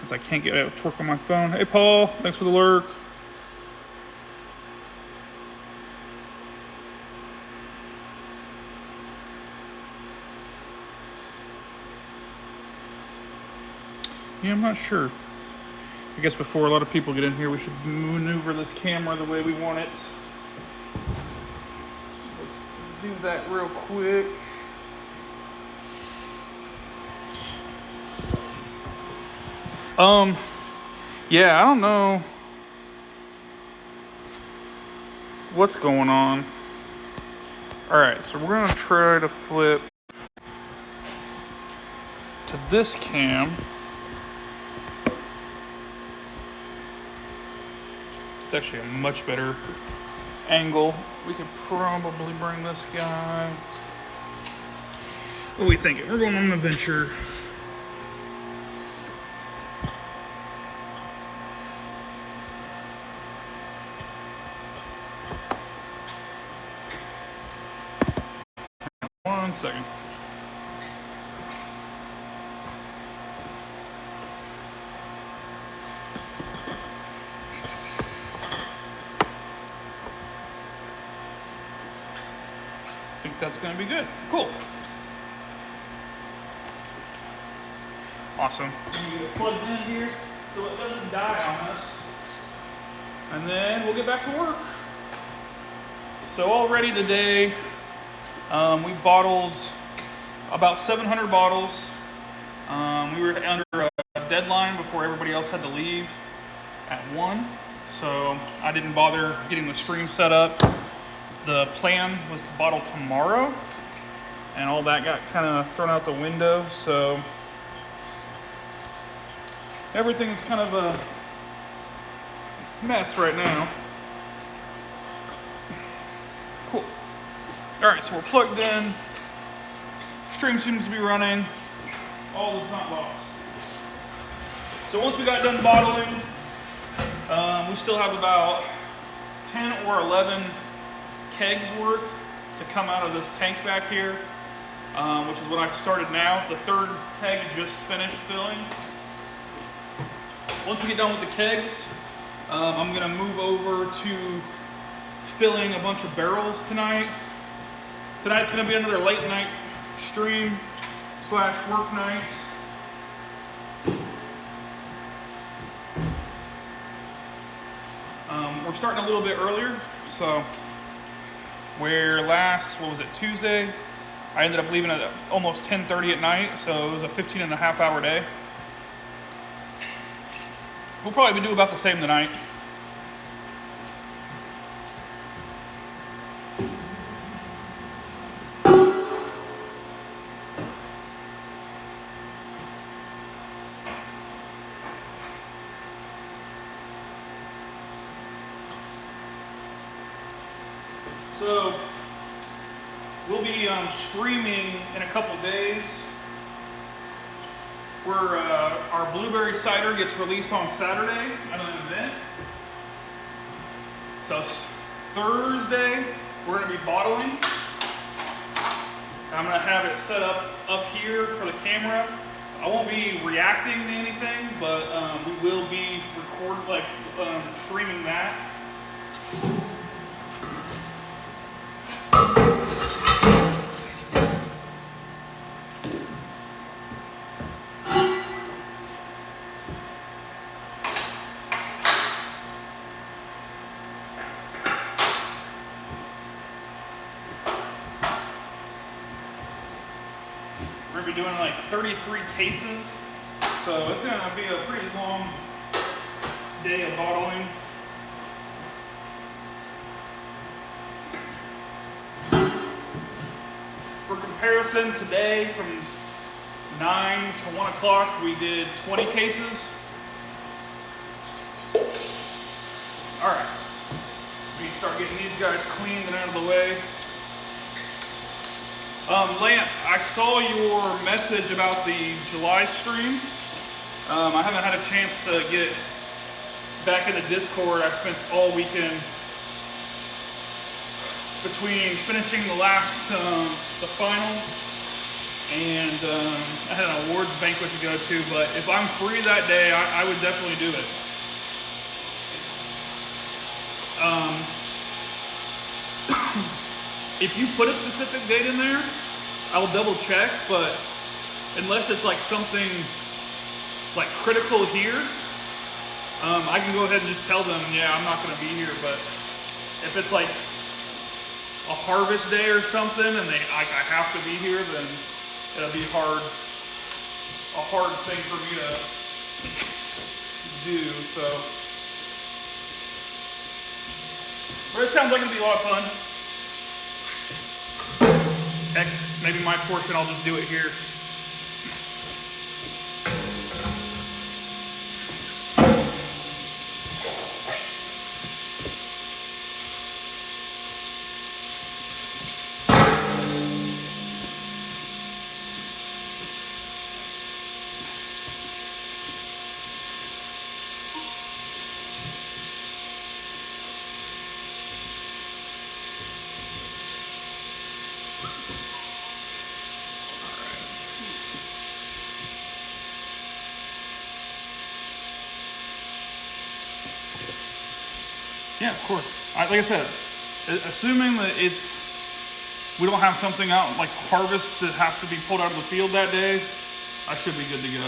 since I can't get it to work on my phone. Hey Paul, thanks for the lurk. Yeah, I'm not sure. I guess before a lot of people get in here, we should maneuver this camera the way we want it. Let's do that real quick. Yeah, I don't know what's going on. Alright, so we're gonna try to flip to this cam. It's actually a much better angle. We could probably bring this guy. What are we thinking? We're going on an adventure. One second. I think that's going to be good. Cool. Awesome. I'm going to get it plugged in here so it doesn't die on us. And then we'll get back to work. So already today, we bottled about 700 bottles. We were under a deadline before everybody else had to leave at 1. So I didn't bother getting the stream set up. The plan was to bottle tomorrow, and all that got kind of thrown out the window. So everything's kind of a mess right now. Cool. All right, so we're plugged in. Stream seems to be running. All is not lost. So once we got done bottling, we still have about 10 or 11 kegs worth to come out of this tank back here, which is what I've started now. The third keg just finished filling. Once we get done with the kegs, I'm gonna move over to filling a bunch of barrels tonight. Tonight's gonna be another late night stream / work night. We're starting a little bit earlier, so where what was it, Tuesday? I ended up leaving at almost 10:30 at night, so it was a 15.5 hour day. We'll probably do about the same tonight. So we'll be streaming in a couple days. Our blueberry cider gets released on Saturday at an event. So Thursday we're going to be bottling. I'm going to have it set up here for the camera. I won't be reacting to anything, but we will be streaming that. We're going to be doing like 33 cases, so it's going to be a pretty long day of bottling. For comparison, today from 9 to 1 o'clock we did 20 cases. Alright, we need to start getting these guys cleaned and out of the way. Lamp, I saw your message about the July stream. I haven't had a chance to get back into Discord. I spent all weekend between finishing the final and I had an awards banquet to go to, but if I'm free that day, I would definitely do it. If you put a specific date in there, I'll double check, but unless it's like something like critical here, I can go ahead and just tell them, yeah, I'm not gonna be here. But if it's like a harvest day or something and I have to be here, then it'll be a hard thing for me to do, so. But it sounds like it'll be a lot of fun. Heck, maybe my portion, I'll just do it here. Yeah, of course. Like I said, assuming that we don't have something out like harvest that has to be pulled out of the field that day, I should be good to go.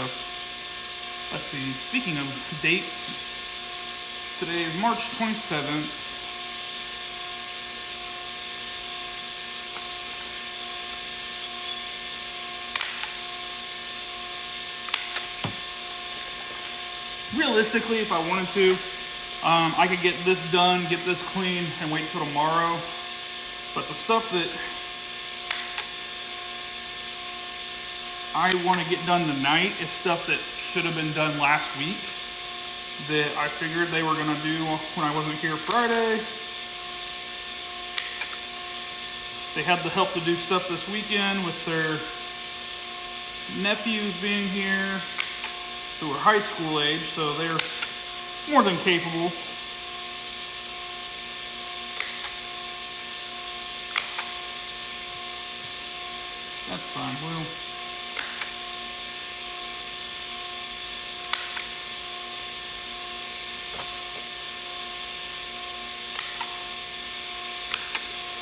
Let's see. Speaking of dates, today is March 27th. Realistically, if I wanted to, I could get this done, get this clean, and wait till tomorrow. But the stuff that I want to get done tonight is stuff that should have been done last week that I figured they were going to do when I wasn't here Friday. They had the help to do stuff this weekend with their nephews being here who are high school age, so they're more than capable. That's fine.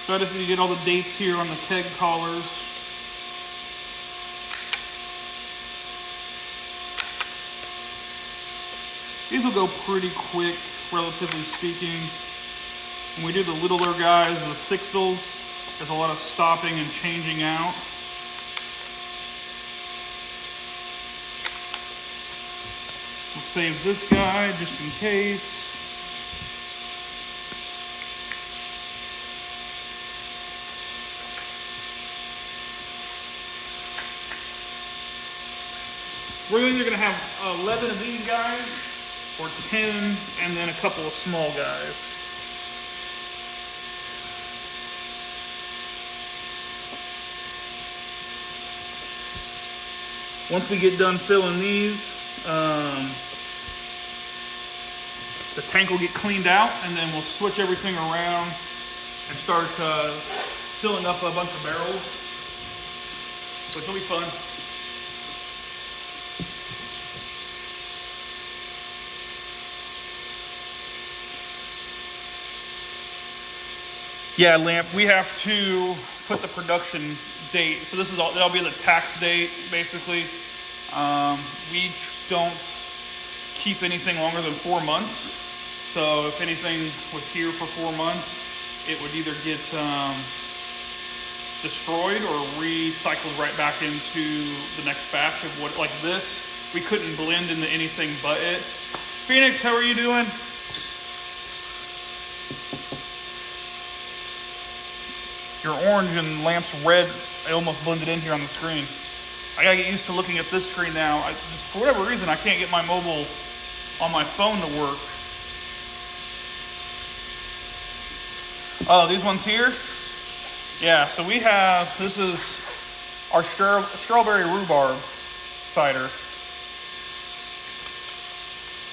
So I just need to get all the dates here on the keg collars. These will go pretty quick, relatively speaking. When we do the littler guys, the sixtels, there's a lot of stopping and changing out. We'll save this guy just in case. We're either going to have 11 of these guys, or 10, and then a couple of small guys. Once we get done filling these, the tank will get cleaned out, and then we'll switch everything around and start filling up a bunch of barrels. So it'll be fun. Yeah, Lamp, we have to put the production date. So this is all, that'll be the tax date, basically. We don't keep anything longer than 4 months. So if anything was here for 4 months, it would either get destroyed or recycled right back into the next batch of what, like this. We couldn't blend into anything but it. Phoenix, how are you doing? Your orange and Lamp's red, I almost blended in here on the screen. I gotta get used to looking at this screen now. Just for whatever reason, I can't get my mobile on my phone to work. Oh, these ones here? Yeah, so we have, this is our strawberry rhubarb cider.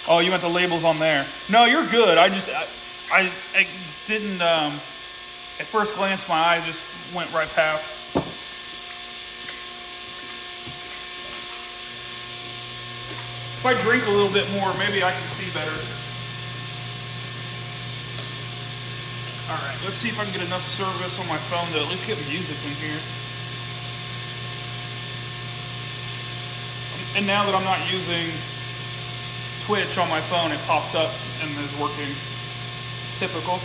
Oh, you want the labels on there? No, you're good. I didn't, at first glance, my eye just went right past. If I drink a little bit more, maybe I can see better. All right, let's see if I can get enough service on my phone to at least get music in here. And now that I'm not using Twitch on my phone, it pops up and is working. Typical.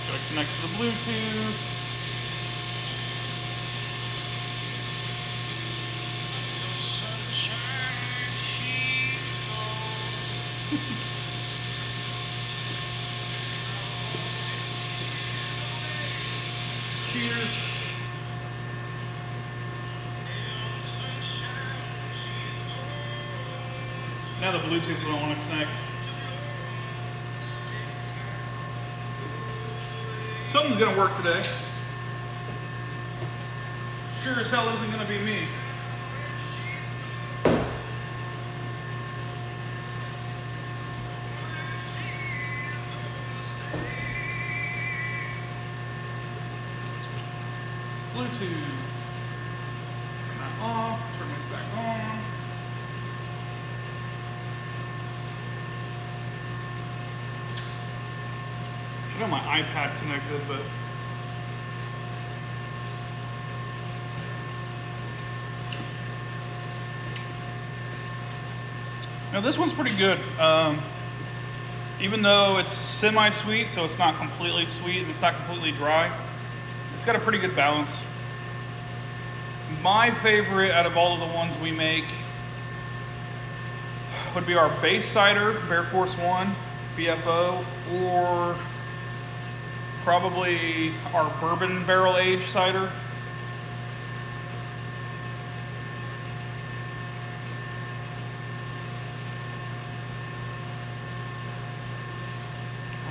Gotta connect to the Bluetooth. Cheers. Now the Bluetooth don't want to connect. Something's gonna work today. Sure as hell isn't gonna be me. Bluetooth. Turn that off, turn it back on. I got my iPad connected, but now this one's pretty good. Even though it's semi-sweet, so it's not completely sweet and it's not completely dry, it's got a pretty good balance. My favorite out of all of the ones we make would be our base cider, Bear Force 1, BFO, or probably our bourbon barrel aged cider.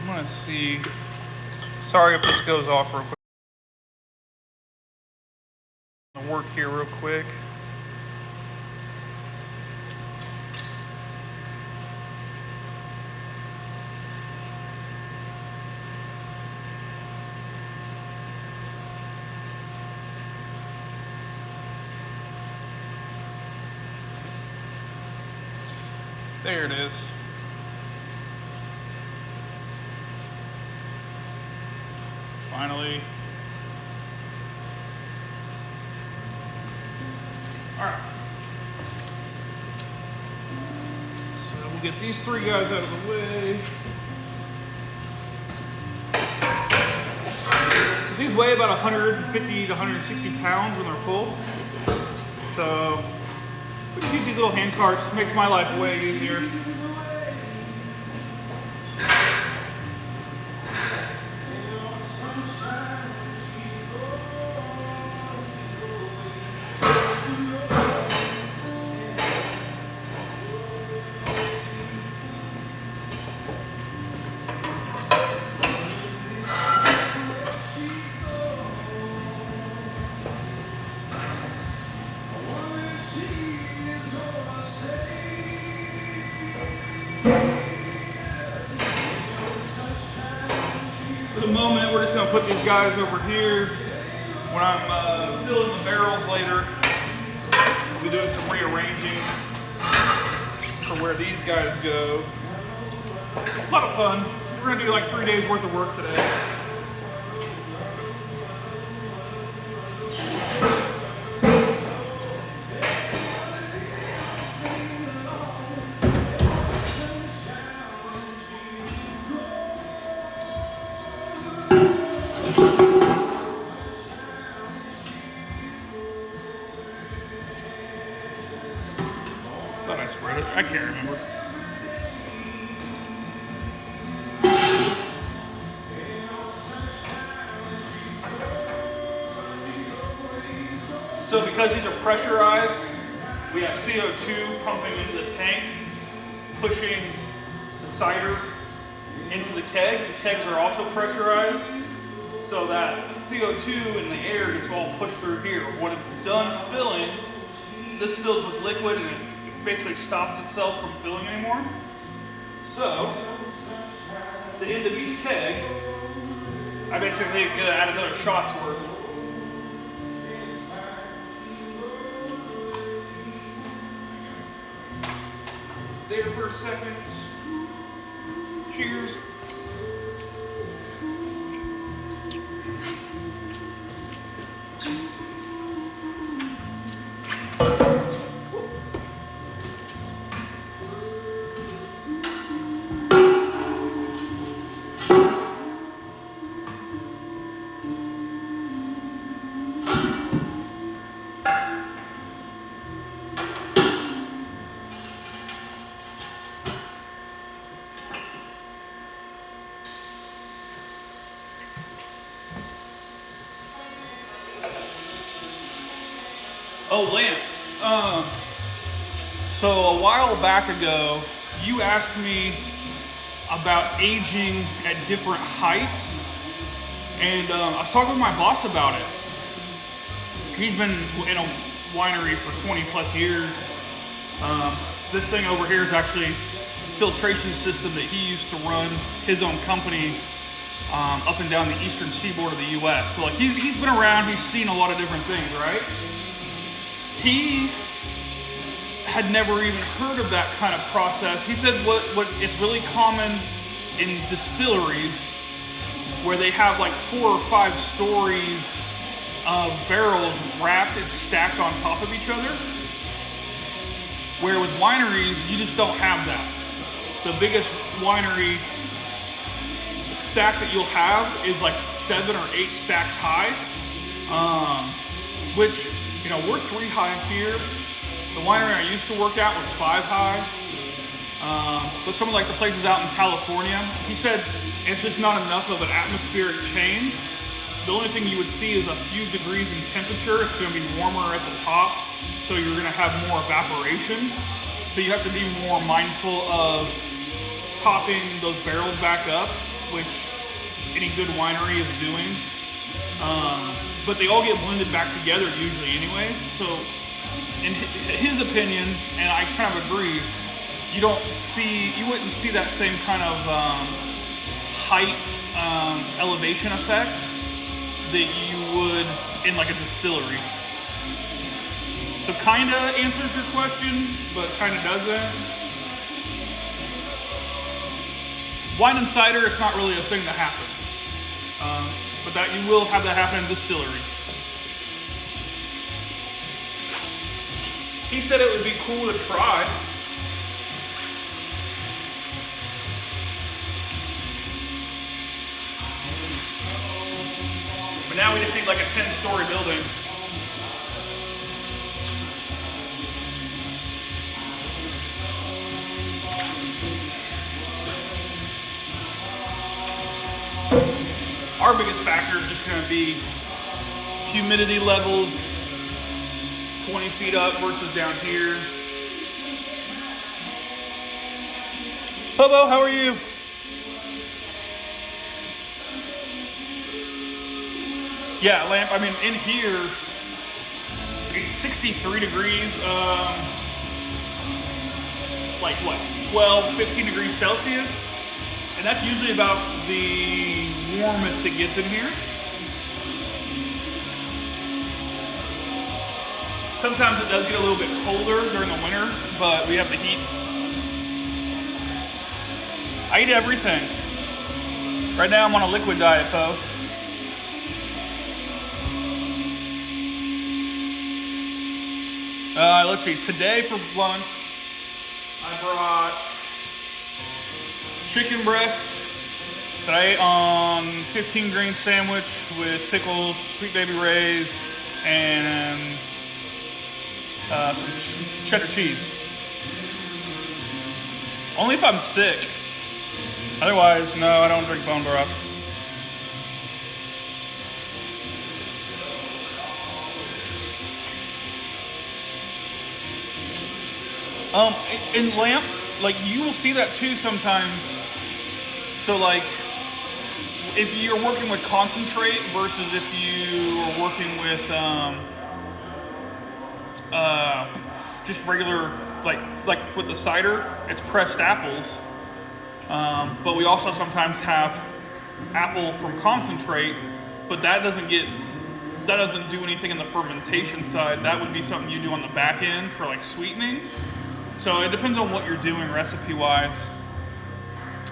I'm gonna see. Sorry if this goes off real quick. I'm gonna work here real quick. There it is. Finally. All right. So we'll get these three guys out of the way. So these weigh about 150 to 160 pounds when they're full. So we can use these little hand carts. Makes my life way easier. For the moment, we're just going to put these guys over here. When I'm filling the barrels later, we'll be doing some rearranging for where these guys go. A lot of fun. We're going to do like 3 days worth of work today. Thought I spread it. I can't remember. So because these are pressurized, we have CO2 pumping into the tank, pushing the cider into the keg. The kegs are also pressurized, so that CO2 in the air gets all pushed through here. When it's done filling, this fills with liquid and it basically stops itself from filling anymore. So, at the end of each keg, I basically get to add another shot's worth. for a second. Cheers. Oh, Lance. So a while back ago, you asked me about aging at different heights, and I was talking with my boss about it. He's been in a winery for 20 plus years. This thing over here is actually a filtration system that he used to run his own company up and down the eastern seaboard of the US. So like he's been around, he's seen a lot of different things, right? He had never even heard of that kind of process. He said what it's really common in distilleries where they have like 4 or 5 stories of barrels wrapped and stacked on top of each other. Where with wineries, you just don't have that. The biggest winery stack that you'll have is like 7 or 8 stacks high, which, you know, we're 3 high here. The winery I used to work at was 5 high. But some of like the places out in California, he said it's just not enough of an atmospheric change. The only thing you would see is a few degrees in temperature. It's going to be warmer at the top, so you're going to have more evaporation. So you have to be more mindful of topping those barrels back up, which any good winery is doing. But they all get blended back together usually anyways. So in his opinion, and I kind of agree, you wouldn't see that same kind of height elevation effect that you would in like a distillery. So kind of answers your question, but kind of doesn't. Wine and cider, it's not really a thing that happens. But that you will have that happen in distillery. He said it would be cool to try. But now we just need like a 10-story building. Our biggest factor is just going to be humidity levels, 20 feet up versus down here. Hobo, how are you? Yeah, lamp, I mean, in here, it's 63 degrees, like what, 12, 15 degrees Celsius? And that's usually about the warmest it gets in here. Sometimes it does get a little bit colder during the winter, but we have the heat. I eat everything. Right now I'm on a liquid diet, though. Let's see, today for lunch, I brought chicken breast that I ate on 15 grain sandwich with pickles, sweet baby rays, and some cheddar cheese. Only if I'm sick. Otherwise, no, I don't drink bone broth. In lamp, like you will see that too sometimes. So like, if you're working with concentrate versus if you are working with just regular, like with the cider, it's pressed apples. But we also sometimes have apple from concentrate, but that doesn't do anything in the fermentation side. That would be something you do on the back end for like sweetening. So it depends on what you're doing recipe-wise.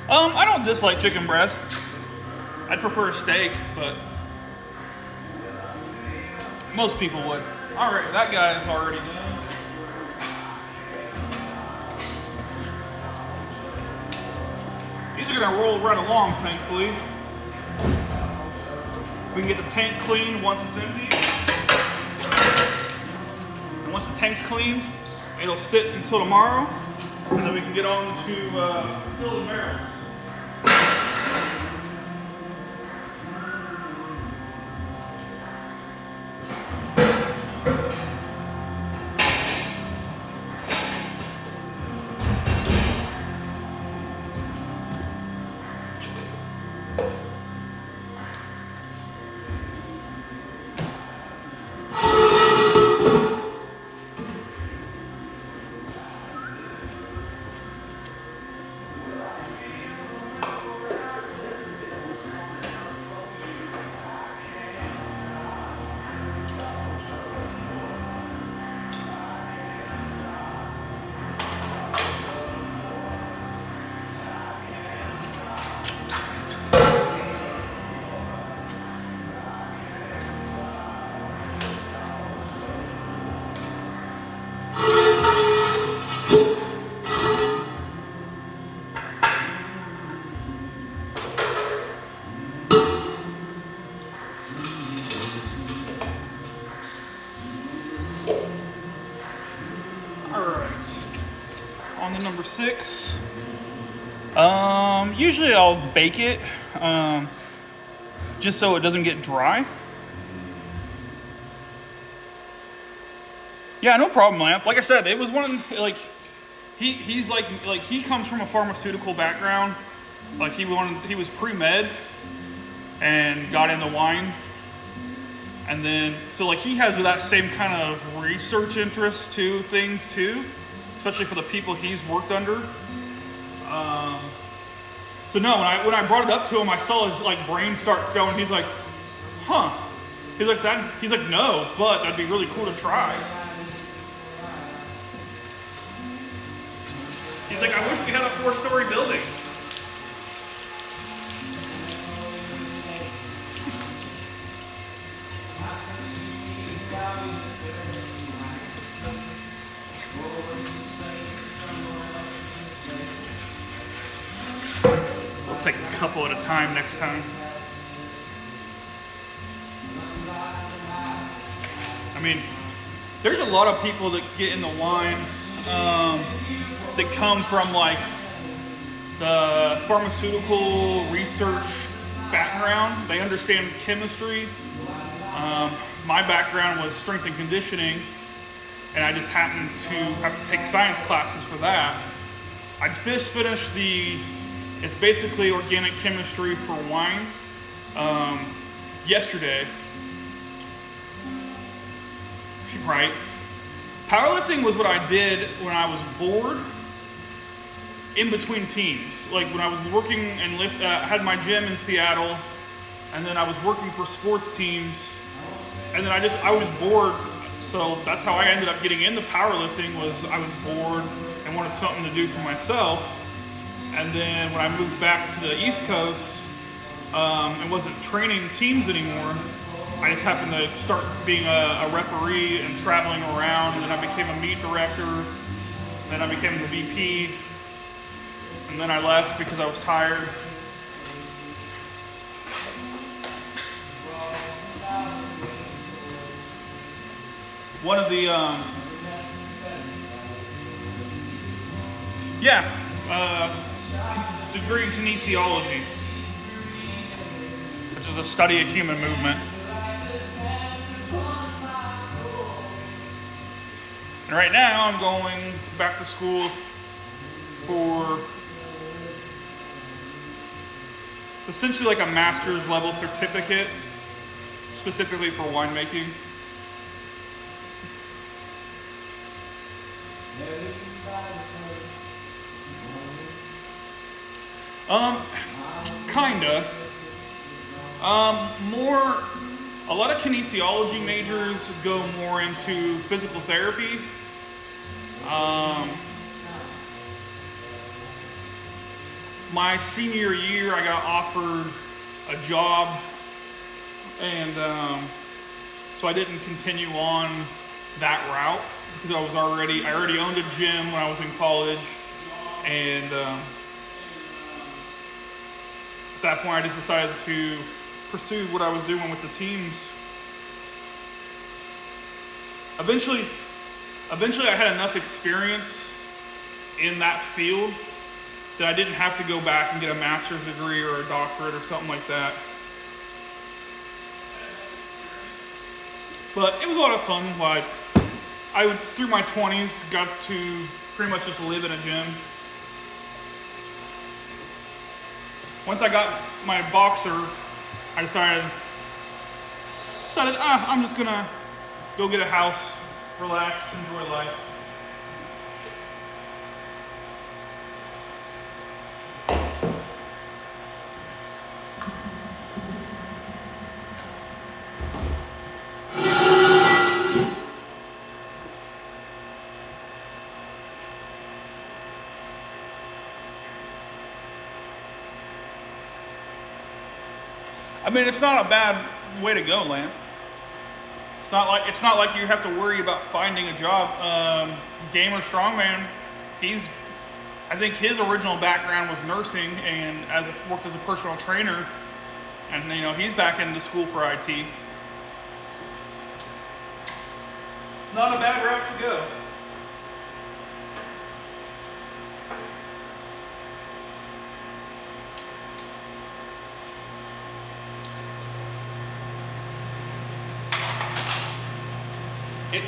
I don't dislike chicken breasts. I'd prefer a steak, but most people would. All right, that guy is already done. These are gonna roll right along, thankfully. We can get the tank clean once it's empty. And once the tank's clean, it'll sit until tomorrow, and then we can get on to fill the barrels. On to number 6. Usually I'll bake it, just so it doesn't get dry. Yeah, no problem, Lamp. Like I said, it was one like he's like he comes from a pharmaceutical background. Like he was pre-med and got into wine, and then so like he has that same kind of research interest to things too. Especially for the people he's worked under. So no, when I brought it up to him, I saw his like brain start going. He's like, huh? He's like that. He's like, no, but that'd be really cool to try. He's like, I wish we had a 4-story building. Take a couple at a time next time. I mean, there's a lot of people that get into wine that come from like the pharmaceutical research background. They understand chemistry. My background was strength and conditioning, and I just happened to have to take science classes for that. I just finished it's basically organic chemistry for wine yesterday. Right. Powerlifting was what I did when I was bored in between teams. Like when I was working and had my gym in Seattle, and then I was working for sports teams, and then I was bored. So that's how I ended up getting into powerlifting. Was I was bored and wanted something to do for myself. And then when I moved back to the East Coast and wasn't training teams anymore, I just happened to start being a referee and traveling around. And then I became a meet director. Then I became the VP. And then I left because I was tired. One of the, degree in kinesiology, which is a study of human movement. And right now I'm going back to school for essentially like a master's level certificate, specifically for winemaking. Kinda. A lot of kinesiology majors go more into physical therapy. my senior year, I got offered a job, and so I didn't continue on that route because I already owned a gym when I was in college, and at that point I just decided to pursue what I was doing with the teams. Eventually I had enough experience in that field that I didn't have to go back and get a master's degree or a doctorate or something like that. But it was a lot of fun. Like, through my 20s, got to pretty much just live in a gym. Once I got my boxer, I decided I'm just gonna go get a house, relax, enjoy life. I mean, it's not a bad way to go, Lamp. It's not like you have to worry about finding a job. Gamer Strongman, I think his original background was nursing and worked as a personal trainer, and he's back into school for IT. It's not a bad route to go.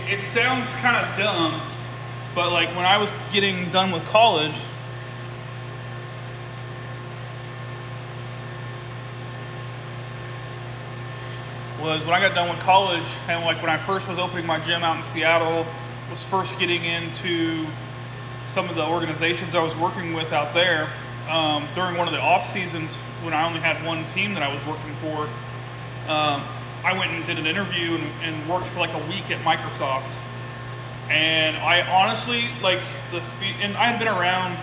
It sounds kind of dumb, but like when I was getting done with college, and like when I first was opening my gym out in Seattle, was first getting into some of the organizations I was working with out there, during one of the off seasons when I only had one team that I was working for, I went and did an interview and worked for like a week at Microsoft. And I honestly, and I had been around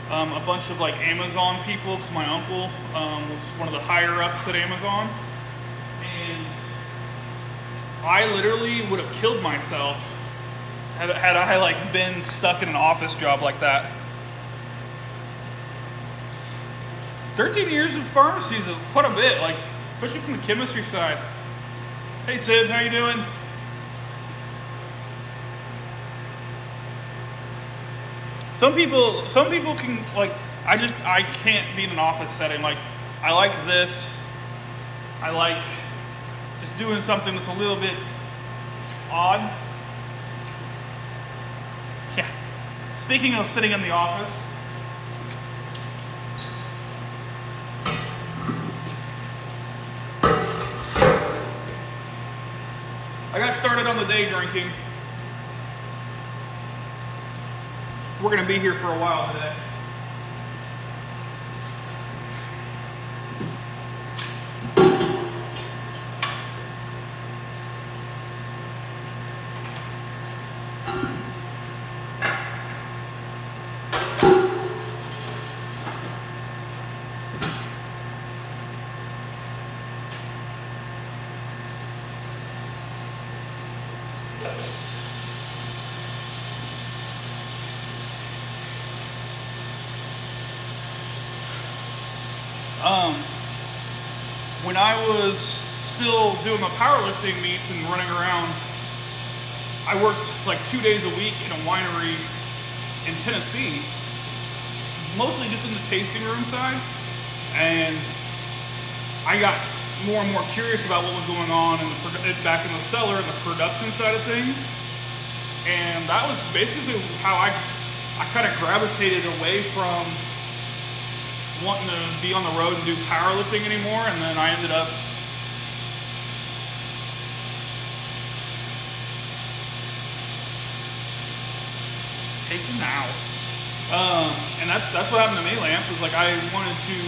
a bunch of like Amazon people because my uncle was one of the higher ups at Amazon. And I literally would have killed myself had I like been stuck in an office job like that. 13 years of pharmacy is quite a bit, like especially from the chemistry side. Hey Sid, how you doing? Some people can like, I can't be in an office setting. Like, I like this. I like just doing something that's a little bit odd. Yeah. Speaking of sitting in the office, I got started on the day drinking. We're going to be here for a while today. When I was still doing my powerlifting meets and running around, I worked like 2 days a week in a winery in Tennessee, mostly just in the tasting room side, and I got more and more curious about what was going on back in the cellar and the production side of things, and that was basically how I kind of gravitated away from wanting to be on the road and do powerlifting anymore, and then I ended up taking out. And that's what happened to me, Lamp, was like I wanted to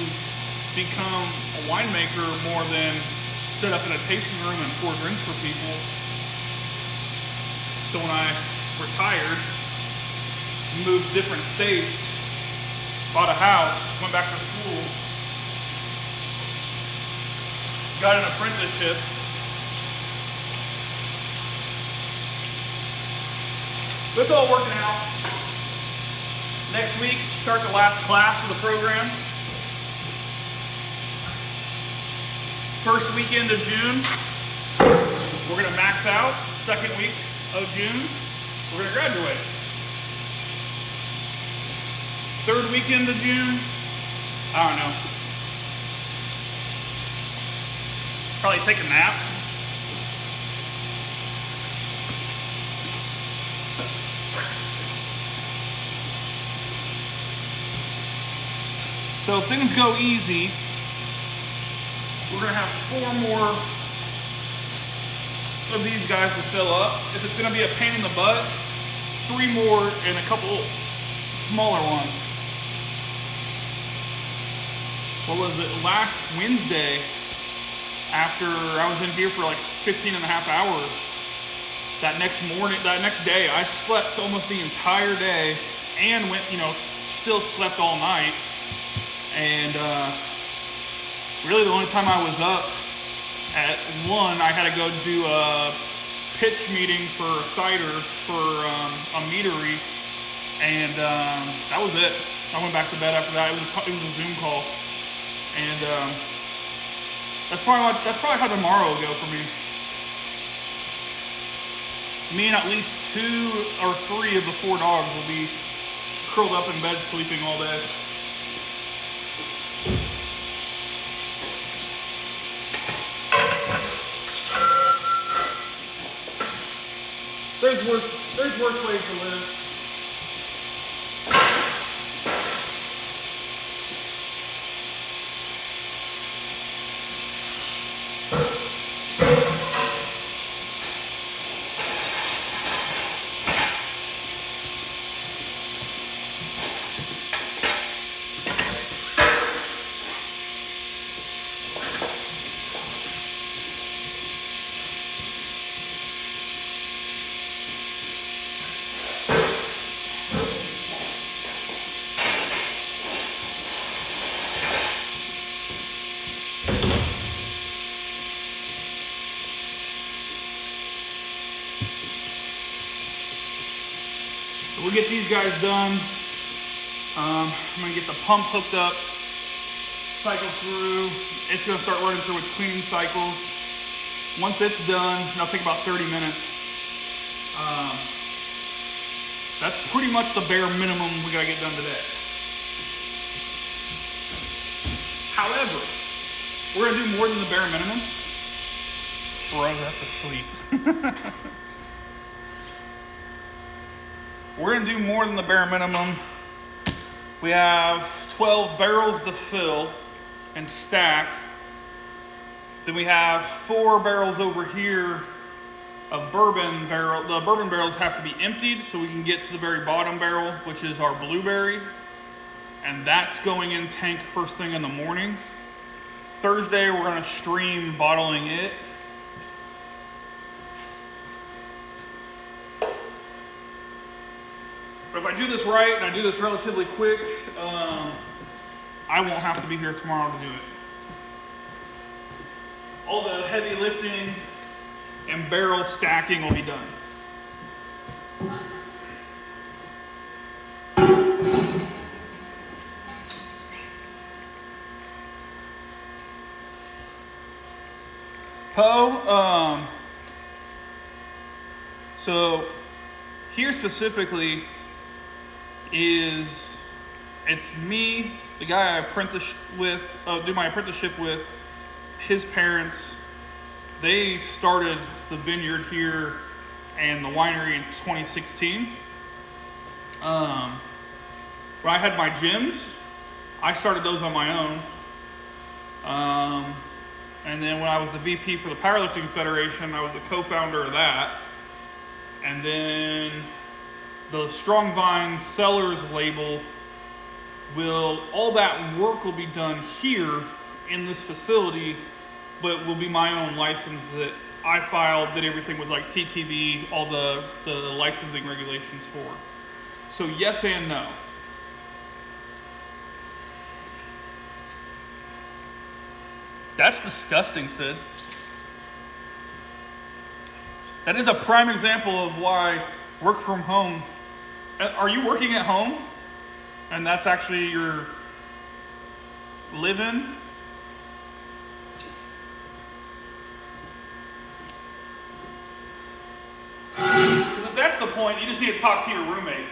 become a winemaker more than sit up in a tasting room and pour drinks for people. So when I retired, moved to different states, bought a house, went back to school school. Got an apprenticeship. But it's all working out. Next week, start the last class of the program. First weekend of June, we're gonna max out. Second week of June, we're gonna graduate. Third weekend of June, I don't know. Probably take a nap. So if things go easy, we're gonna have 4 more of these guys to fill up. If it's gonna be a pain in the butt, 3 more and a couple smaller ones. What was it, last Wednesday, after I was in here for like 15 and a half hours, that next day, I slept almost the entire day and went, still slept all night. And really the only time I was up at 1, I had to go do a pitch meeting for a cider for a meadery, and that was it. I went back to bed after that. It was a Zoom call, and that's probably how tomorrow will go for me. Me and at least 2 or 3 of the 4 dogs will be curled up in bed sleeping all day. There's worse ways to live. We'll get these guys done. I'm gonna get the pump hooked up, cycle through. It's gonna start running through its cleaning cycles. Once it's done, it'll take about 30 minutes. That's pretty much the bare minimum we gotta get done today. However, we're gonna do more than the bare minimum. Bro, that's asleep. We're gonna do more than the bare minimum. We have 12 barrels to fill and stack. Then we have 4 barrels over here of bourbon barrel. The bourbon barrels have to be emptied so we can get to the very bottom barrel, which is our blueberry. And that's going in tank first thing in the morning. Thursday, we're gonna stream bottling it. But if I do this right and I do this relatively quick, I won't have to be here tomorrow to do it. All the heavy lifting and barrel stacking will be done. Poe, so here specifically it's me, the guy I apprentice with, do my apprenticeship with, his parents. They started the vineyard here and the winery in 2016. When I had my gyms, I started those on my own. And then when I was the VP for the Powerlifting Federation, I was a co-founder of that. And then the Strong Vine Sellers label all that work will be done here in this facility, but will be my own license that I filed, did everything with like TTV, all the licensing regulations for. So yes and no. That's disgusting, Sid. That is a prime example of why work from home. Are you working at home? And that's actually your live-in? Because if that's the point, you just need to talk to your roommate.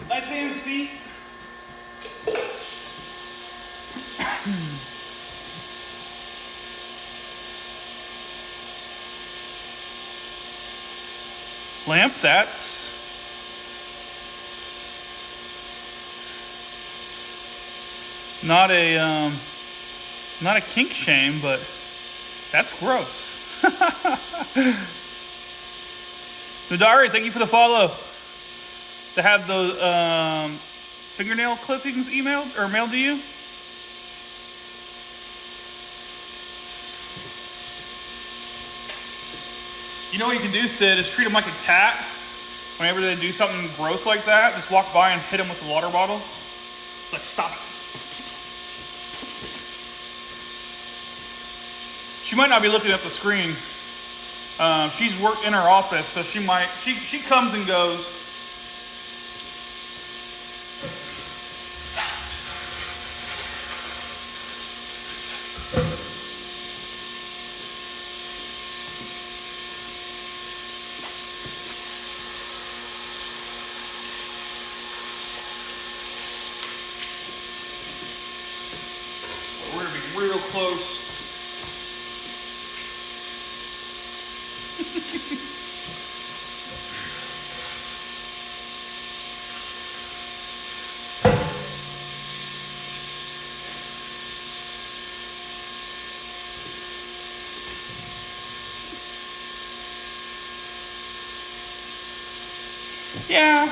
Nice hands, feet. Lamp, that's not a kink shame, but that's gross. Nadari, thank you for the follow. To have those fingernail clippings emailed or mailed to you. You know what you can do, Sid, is treat them like a cat. Whenever they do something gross like that, just walk by and hit them with the water bottle. It's like, stop it. She might not be looking at the screen. She's worked in her office, so she comes and goes. We're gonna be real close. Yeah,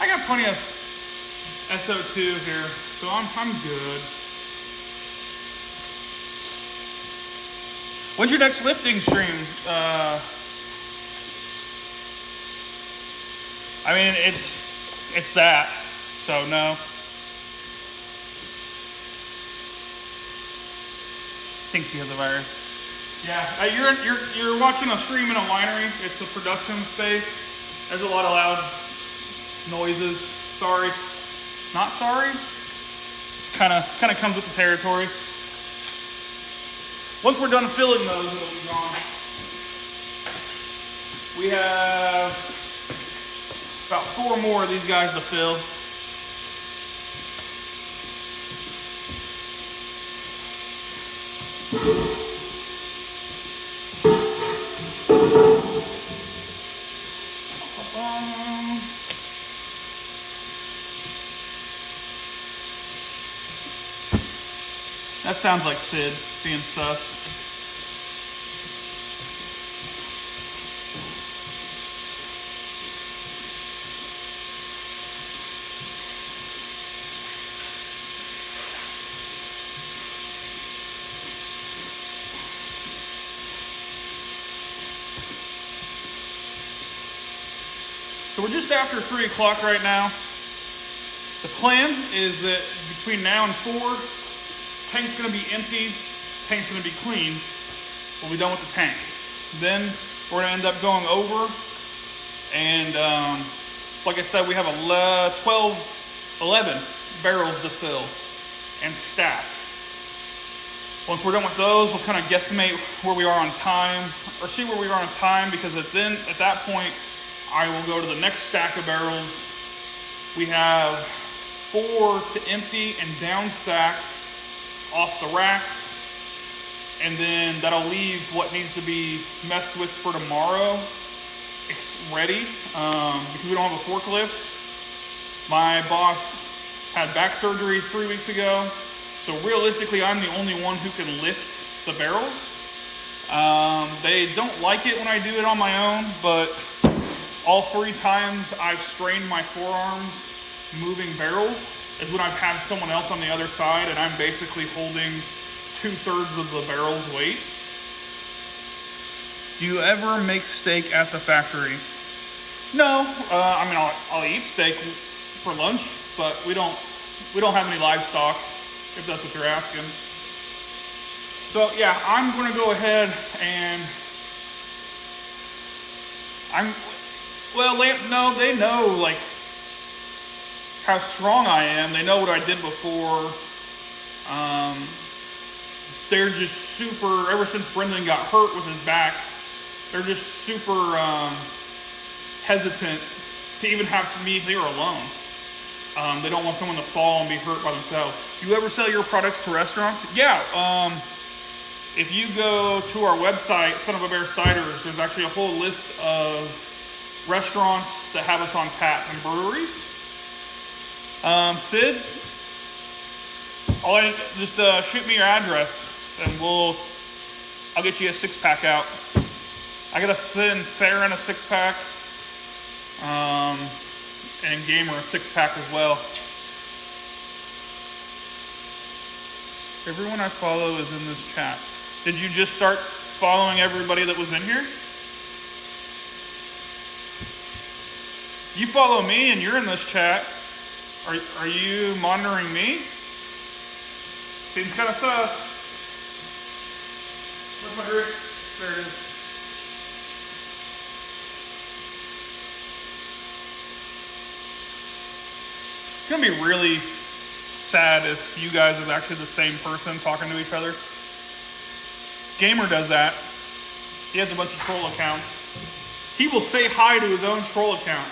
I got plenty of SO2 here, so I'm good. When's your next lifting stream? I mean, it's that, so no. Thinks he has a virus. Yeah, you're watching a stream in a winery. It's a production space. There's a lot of loud noises. Sorry, not sorry. It kind of comes with the territory. Once we're done filling those, it'll be gone. We have about 4 more of these guys to fill. That sounds like Sid being sus. So we're just after 3 o'clock right now. The plan is that between now and 4, tank's gonna be empty, tank's gonna be clean. We'll be done with the tank. Then we're gonna end up going over, and like I said, we have 11 barrels to fill and stack. Once we're done with those, we'll kind of guesstimate where we are on time, or see where we are on time, because at that point, I will go to the next stack of barrels. We have 4 to empty and down stack off the racks. And then that'll leave what needs to be messed with for tomorrow ready, because we don't have a forklift. My boss had back surgery 3 weeks ago, so realistically I'm the only one who can lift the barrels. They don't like it when I do it on my own, but all 3 times I've strained my forearms moving barrels is when I've had someone else on the other side and I'm basically holding 2/3 of the barrel's weight. Do you ever make steak at the factory? No, I mean I'll eat steak for lunch, but we don't have any livestock, if that's what you're asking. So yeah, I'm gonna go ahead and no, they know like how strong I am. They know what I did before. They're just super, ever since Brendan got hurt with his back, they're just super hesitant to even have me there alone. They don't want someone to fall and be hurt by themselves. You ever sell your products to restaurants? Yeah. If you go to our website, Son of a Bear Ciders, there's actually a whole list of restaurants that have us on tap and breweries. Sid, just shoot me your address and I'll get you a 6-pack out. I gotta send Sarah in a 6-pack, and Gamer a 6-pack as well. Everyone I follow is in this chat. Did you just start following everybody that was in here? You follow me and you're in this chat. Are you monitoring me? Seems kind of sus. Where's my drink? There it is. It's gonna be really sad if you guys are actually the same person talking to each other. Gamer does that. He has a bunch of troll accounts. He will say hi to his own troll account.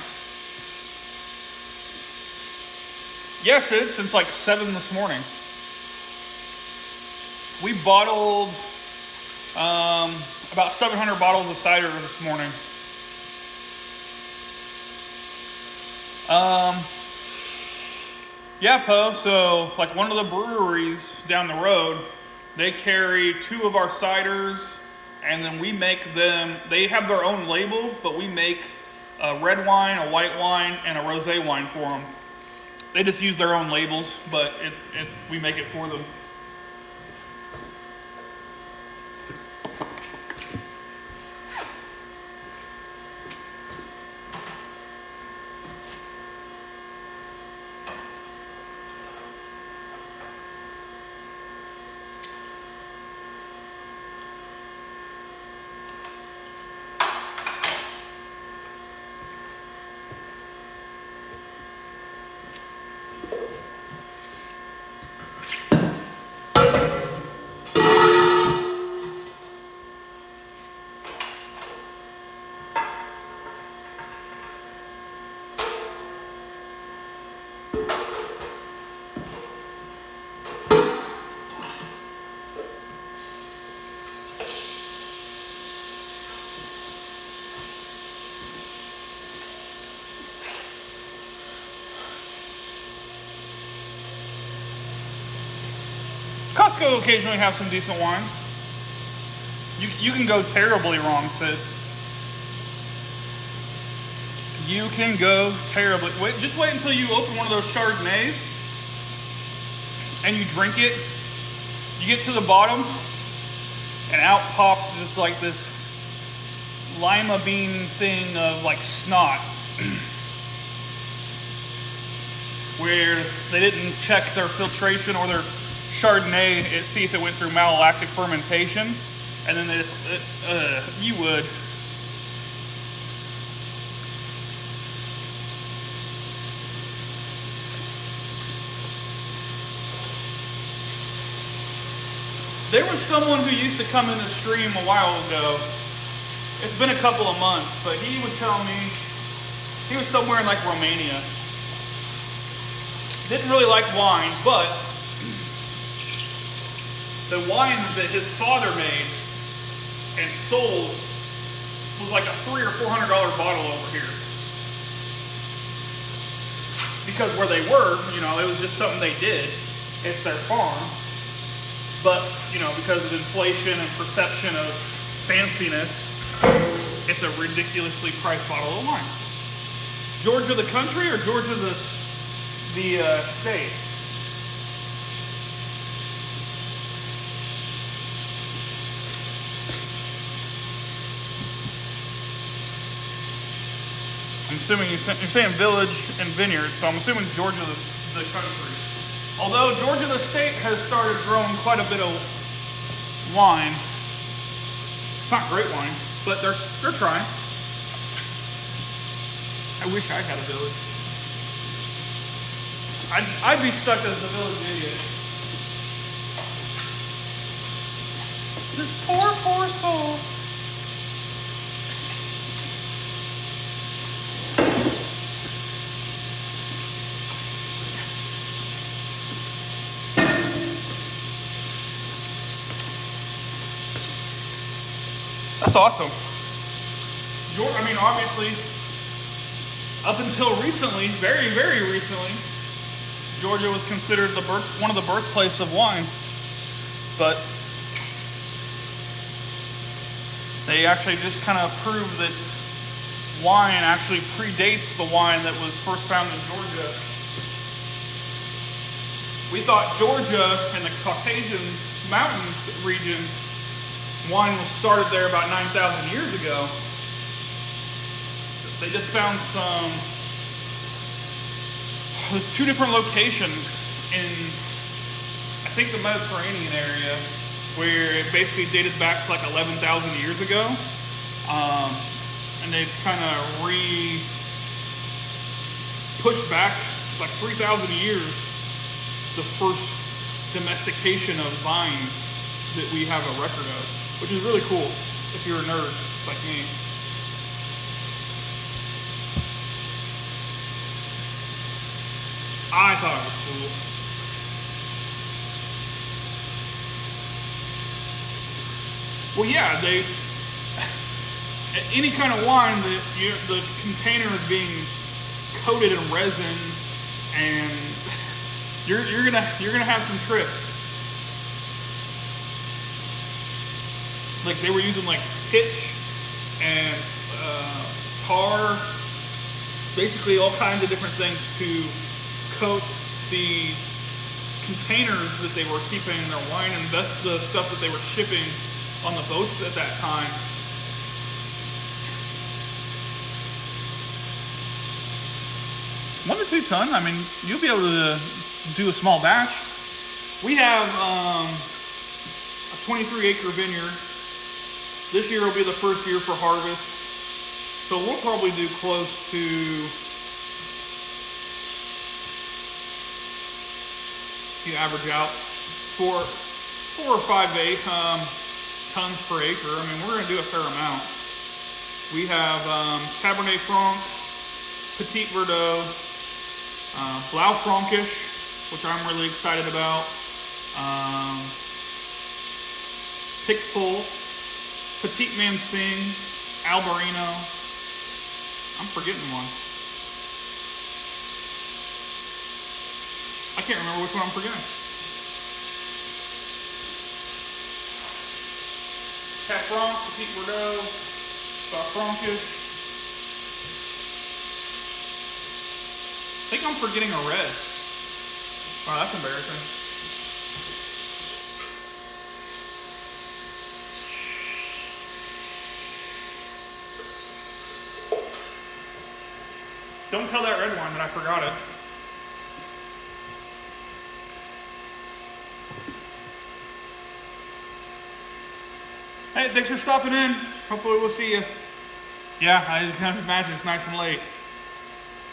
Yes, it's since like 7 this morning. We bottled about 700 bottles of cider this morning. Yeah, Poe, so like one of the breweries down the road, they carry 2 of our ciders, and then we make them, they have their own label, but we make a red wine, a white wine, and a rosé wine for them. They just use their own labels, but we make it for them. Costco occasionally have some decent wines. You can go terribly wrong, Sid. You can go terribly. Just wait until you open one of those Chardonnays and you drink it. You get to the bottom and out pops just like this lima bean thing of like snot. Where they didn't check their filtration or their Chardonnay and see if it went through malolactic fermentation, and then they just, you would. There was someone who used to come in the stream a while ago. It's been a couple of months, but he would tell me he was somewhere in like Romania. didn't really like wine, but the wine that his father made and sold was like a $300 or $400 bottle over here. Because where they were, you know, it was just something they did. It's their farm. But, you know, because of inflation and perception of fanciness, it's a ridiculously priced bottle of wine. Georgia the country or Georgia the state? I'm assuming you're saying village and vineyard, so I'm assuming Georgia the country. Although Georgia the state has started growing quite a bit of wine. It's not great wine, but they're trying. I wish I had a village. I'd be stuck as the village idiot. This poor soul. That's awesome. I mean, obviously, up until recently, very, very recently, Georgia was considered one of the birthplaces of wine. But they actually just kind of proved that wine actually predates the wine that was first found in Georgia. We thought Georgia and the Caucasian mountains region, wine was started there about 9,000 years ago. They just found there's two different locations in, I think, the Mediterranean area where it basically dated back to like 11,000 years ago. And they've kind of pushed back like 3,000 years the first domestication of vines that we have a record of, which is really cool if you're a nerd like me. I thought it was cool. Well, yeah, any kind of wine that the container is being coated in resin, and you're gonna have some trips. Like they were using like pitch and tar, basically all kinds of different things to coat the containers that they were keeping their wine and the stuff that they were shipping on the boats at that time. One to 2 ton, I mean, you'll be able to do a small batch. We have a 23-acre vineyard. This year will be the first year for harvest. So we'll probably do close to you average out 4 or 5 tons per acre. I mean, we're going to do a fair amount. We have Cabernet Franc, Petit Verdot, Blau Frankish, which I'm really excited about, Picpoul, Petit Mansing, Albarino. I'm forgetting one. I can't remember which one I'm forgetting. Cab Franc, Petit Verdot, Blau Frankish. I think I'm forgetting a red. Wow, that's embarrassing. Don't tell that red wine that I forgot it. Hey, thanks for stopping in. Hopefully we'll see you. Yeah, I can imagine it's nice and late.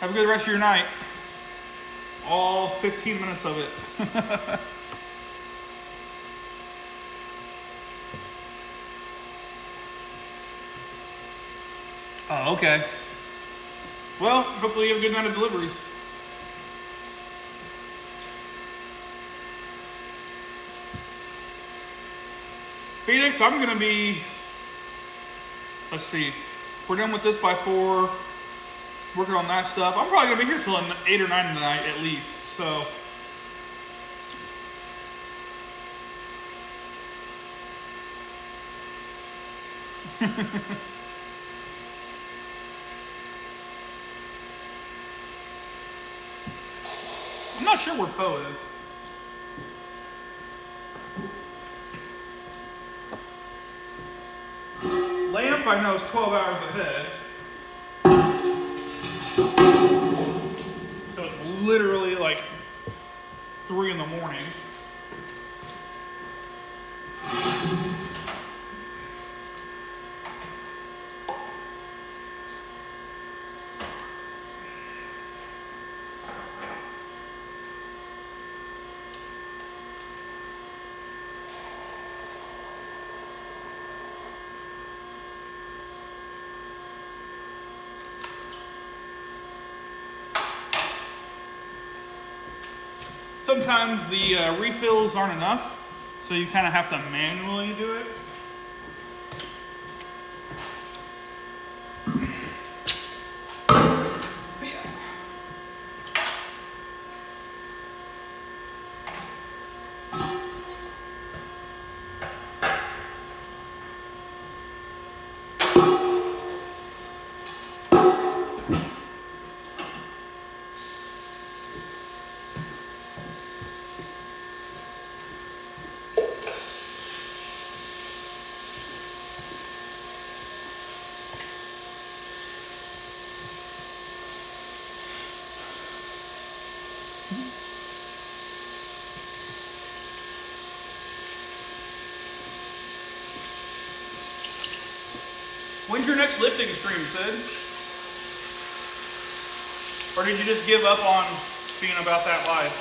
Have a good rest of your night. All 15 minutes of it. Oh, okay. Well, hopefully you have a good night of deliveries. Phoenix, I'm gonna be, let's see, we're done with this by 4, working on that stuff. I'm probably gonna be here till 8 or 9 tonight at least, so. I'm not sure where Poe is. Lamp, I know, is 12 hours ahead. So it's literally like 3 in the morning. Sometimes the refills aren't enough, so you kind of have to manually do it. When's your next lifting stream, Sid? Or did you just give up on being about that life?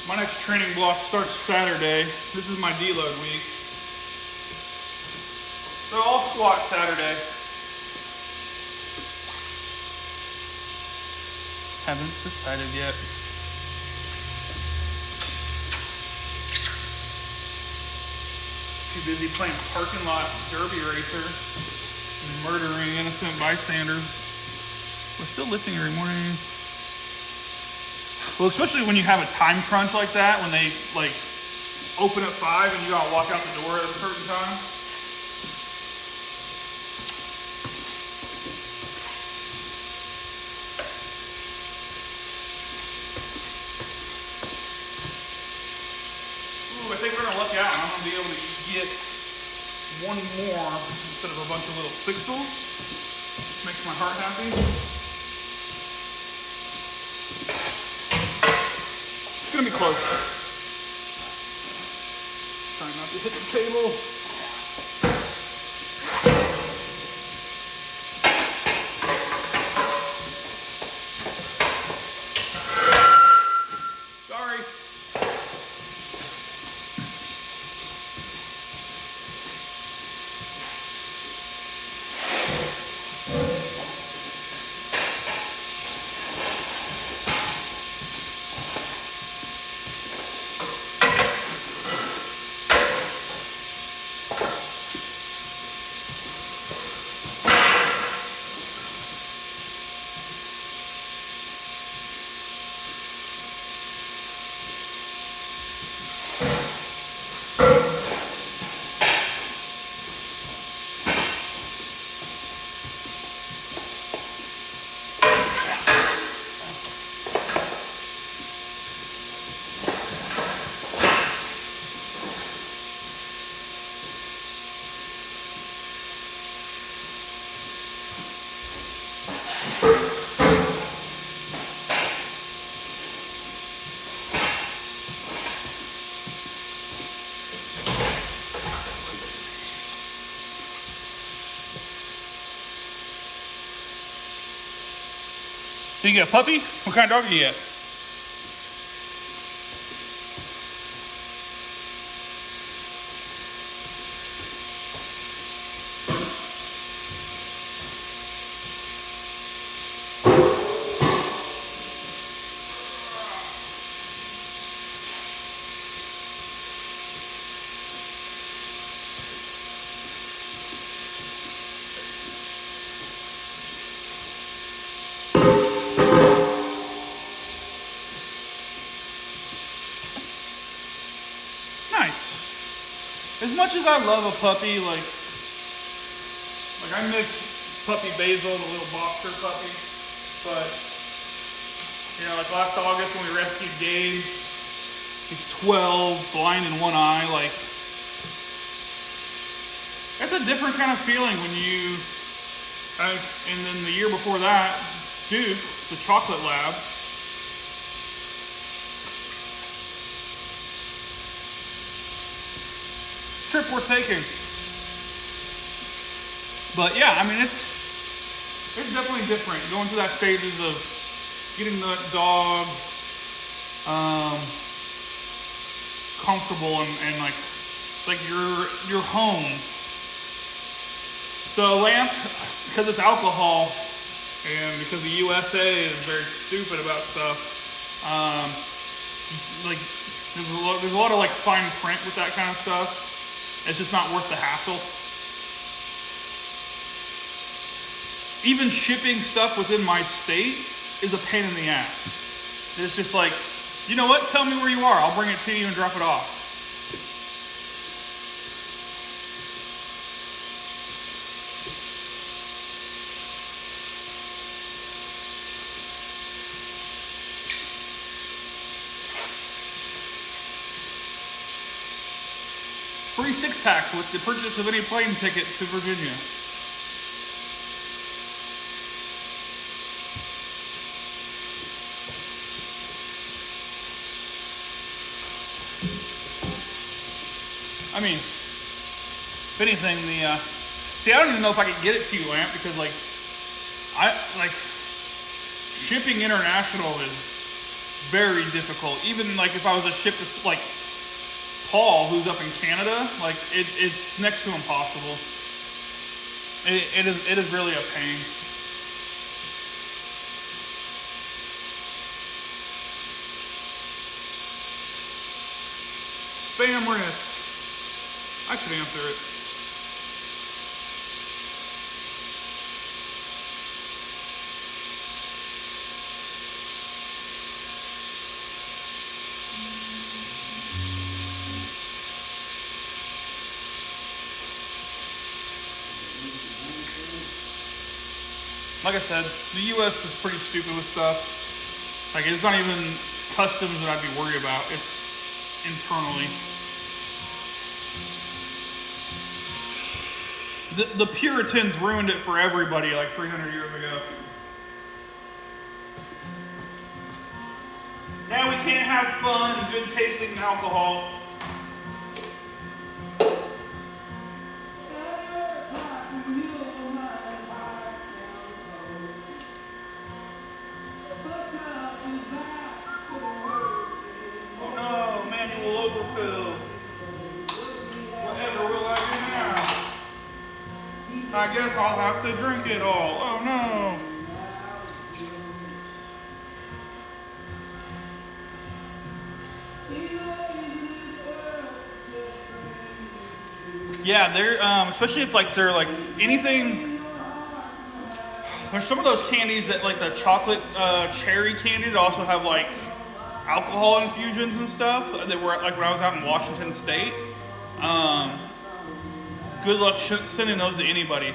My next training block starts Saturday. This is my deload week. So I'll squat Saturday. Haven't decided yet. Too busy playing parking lot derby racer and murdering innocent bystanders. We're still lifting every morning. Well, especially when you have a time crunch like that, when they like open at 5 and you gotta walk out the door at a certain time. I think we're gonna luck out and I'm gonna be able to get one more instead of a bunch of little sixtels. Makes my heart happy. It's gonna be close. Trying not to hit the table. So you got a puppy? What kind of dog do you get? Nice. As much as I love a puppy, like I miss puppy Basil, the little boxer puppy. But, you know, like last August when we rescued Gabe, he's 12, blind in one eye, like, that's a different kind of feeling when you, and then the year before that, Duke, the chocolate lab, trip we're taking. But yeah, I mean, it's definitely different going through that stages of getting the dog comfortable and like your home. So lamp, because it's alcohol and because the USA is very stupid about stuff, like there's a lot of like fine print with that kind of stuff. It's just not worth the hassle. Even shipping stuff within my state is a pain in the ass. It's just like, you know what? Tell me where you are. I'll bring it to you and drop it off. Free 6-pack with the purchase of any plane ticket to Virginia. I mean, if anything, see, I don't even know if I could get it to you, Lamp, because shipping international is very difficult. Even like if I was to ship to like Paul, who's up in Canada, like it's next to impossible. It is really a pain. Spam wrist. I should answer it. Like I said, the US is pretty stupid with stuff. Like, it's not even customs that I'd be worried about. It's internally. The Puritans ruined it for everybody like 300 years ago. Now we can't have fun and good tasting alcohol. Oh no, manual overfill. Whatever will I do now? I guess I'll have to drink it all. Oh no. Yeah, they're especially if like they're like anything. There's some of those candies that like the chocolate cherry candy that also have like alcohol infusions and stuff that were like when I was out in Washington State. Good luck sending those to anybody.